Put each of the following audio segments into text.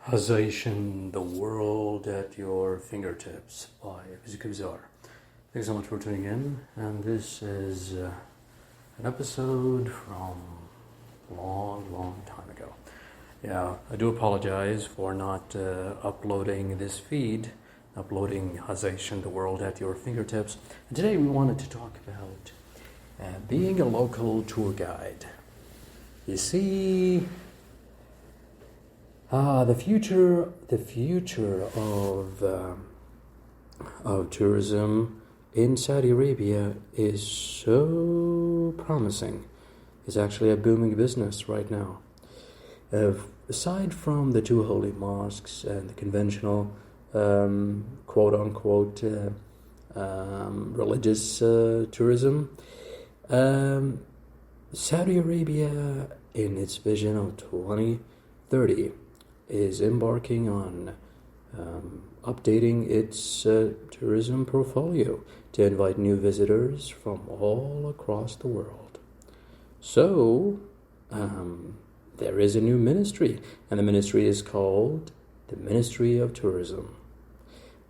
Hazzation, the world at your fingertips by Bizar. Thanks so much for tuning in, and this is an episode from a long time ago. Yeah, I do apologize for not uploading this feed, uploading Hazzation, the world at your fingertips. And today we wanted to talk about being a local tour guide. You see, the future of tourism in Saudi Arabia is so promising. It's actually a booming business right now. Aside from the two holy mosques and the conventional quote-unquote religious tourism, Saudi Arabia, in its vision of 2030, is embarking on updating its tourism portfolio to invite new visitors from all across the world. So, there is a new ministry, and the ministry is called the Ministry of Tourism.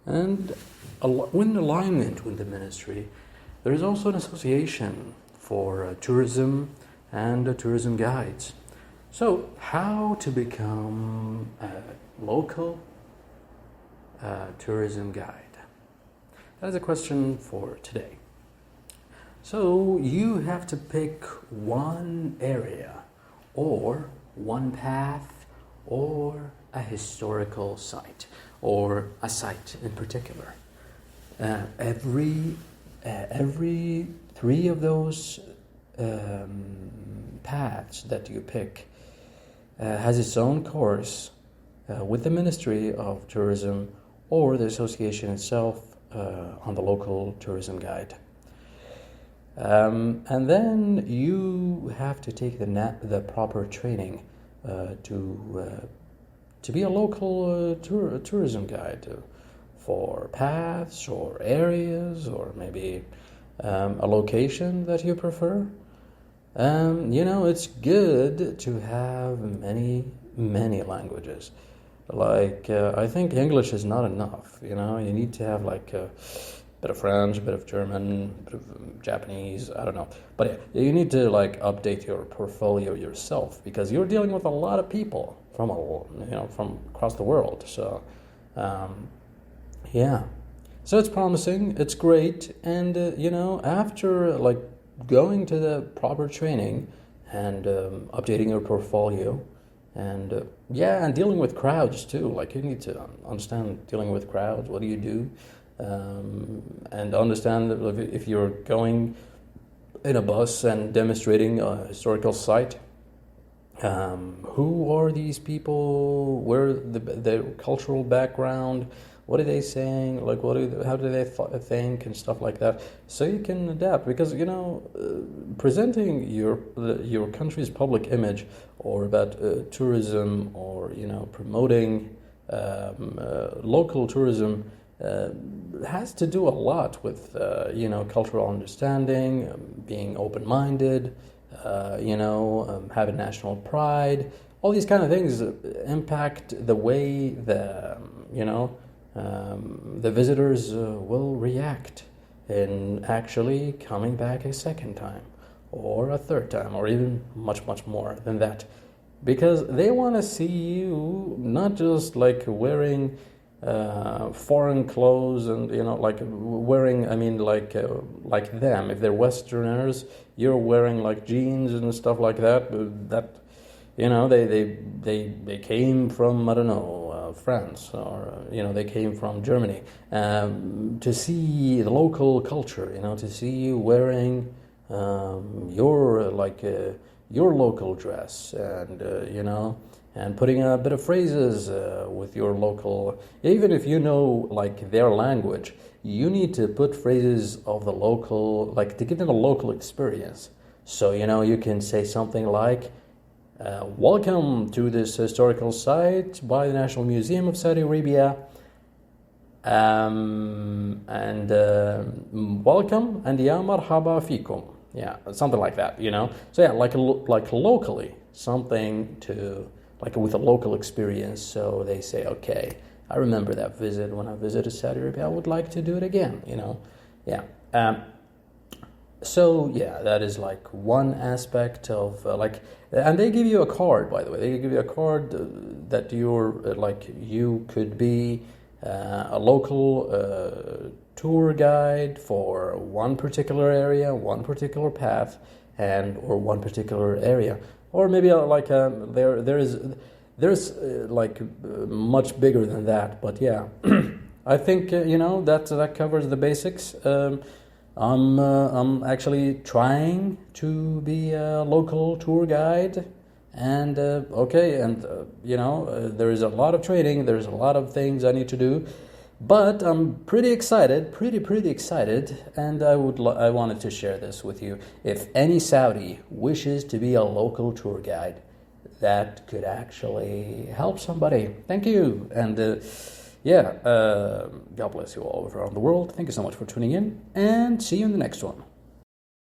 And in alignment with the ministry, there is also an association for tourism and tourism guides. So, how to become a local tourism guide? That is a question for today. So, you have to pick one area, or one path, or a historical site, or a site in particular. Every three of those paths that you pick has its own course with the Ministry of Tourism or the association itself on the local tourism guide. And then you have to take the proper training to be a local tourism guide for paths or areas or maybe a location that you prefer. It's good to have many languages. Like, I think English is not enough, you need to have like a bit of French, a bit of German, a bit of Japanese, I don't know. But yeah, you need to like update your portfolio yourself because you're dealing with a lot of people from across the world. So, So it's promising, it's great, and after like going to the proper training and updating your portfolio and dealing with crowds too. Like you need to understand dealing with crowds. What do you do? And understand that if you're going in a bus and demonstrating a historical site, who are these people? Where their cultural background? What are they saying? Like, how do they think and stuff like that? So you can adapt because presenting your country's public image or about tourism or promoting local tourism has to do a lot with cultural understanding, being open-minded, having national pride. All these kind of things impact the way the visitors will react in actually coming back a second time or a third time or even much more than that, because they want to see you not just like wearing foreign clothes and like wearing, like them. If they're Westerners, you're wearing like jeans and stuff like that. They came from, I don't know, France, or they came from Germany, to see the local culture, to see you wearing your local dress and and putting a bit of phrases with your local, even if like their language, you need to put phrases of the local, like to give them a local experience. So you can say something like, welcome to this historical site by the National Museum of Saudi Arabia, and welcome and ya marhaba fikum. Yeah, something like that, So yeah, like locally, something to like with a local experience. So they say, okay, I remember that visit when I visited Saudi Arabia. I would like to do it again. Yeah. So yeah, that is like one aspect of and they give you a card, by the way. They give you a card that you could be a local tour guide for one particular area, one particular path, or one particular area, or maybe there's much bigger than that. But yeah, I think that covers the basics. I'm actually trying to be a local tour guide, and there is a lot of training. There's a lot of things I need to do, but I'm pretty excited, pretty excited, and I wanted to share this with you. If any Saudi wishes to be a local tour guide, that could actually help somebody. Thank you, and God bless you all around the world. Thank you so much for tuning in, and see you in the next one.